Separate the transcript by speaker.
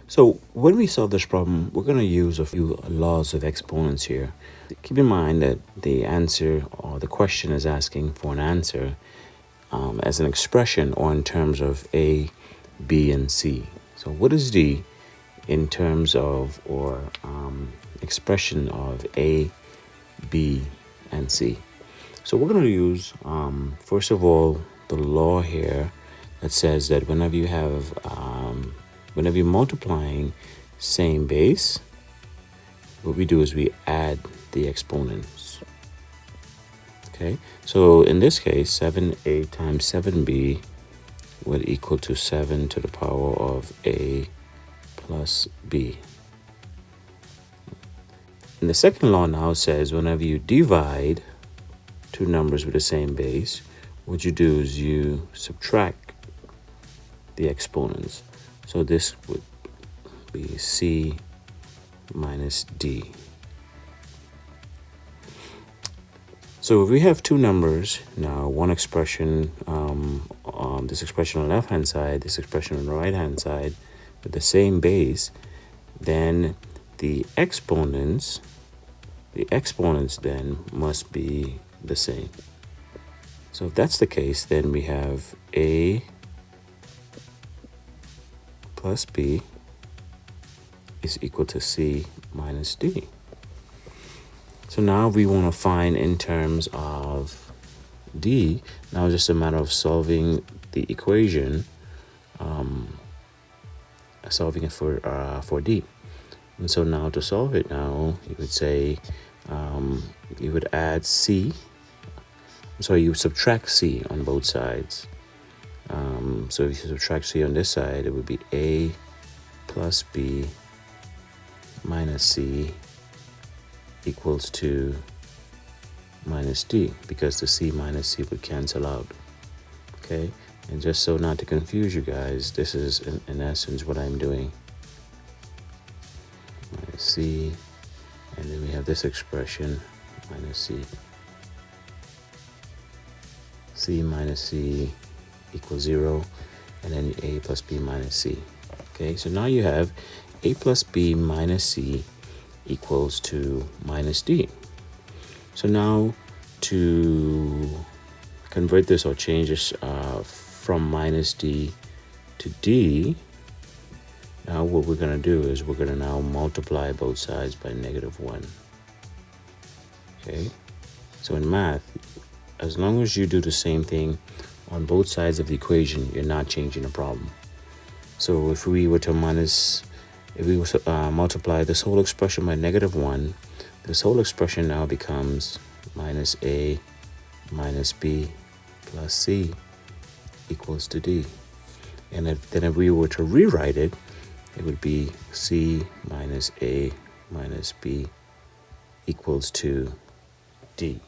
Speaker 1: So when we solve this problem, we're going to use a few laws of exponents here. Keep in mind that the answer or the question is asking for an answer as an expression or in terms of A, B, and C. So what is D in terms of or expression of A, B, and C? So we're going to use, first of all, the law here that says that whenever you're multiplying same base, what we do is we add the exponents. Okay, so in this case, 7a times 7b would equal to 7 to the power of a plus b. And the second law now says whenever you divide two numbers with the same base, what you do is you subtract the exponents. So this would be C minus D. So if we have two numbers now, one expression, this expression on the left hand side, this expression on the right hand side, with the same base, then the exponents then must be the same. So if that's the case, then we have A plus B is equal to C minus D. So now we want to find in terms of D. Now it's just a matter of solving the equation, solving it for D. And so now to solve it now, you would say you would add C. So you subtract C on both sides. So if you subtract C on this side, it would be A plus B minus C equals to minus D, because the C minus C would cancel out. Okay, and just so not to confuse you guys, this is in essence what I'm doing. Minus C, and then we have this expression minus C. C minus C equals 0, and then A plus B minus C. Okay, so now you have A plus B minus C equals to minus D. So now to convert this or change this from minus D to D, now what we're going to do is we're going to now multiply both sides by -1. Okay, so in math, as long as you do the same thing on both sides of the equation, you're not changing the problem. So if we were to multiply this whole expression by -1, this whole expression now becomes minus A minus B plus C equals to D. And if we were to rewrite it, it would be C minus A minus B equals to D.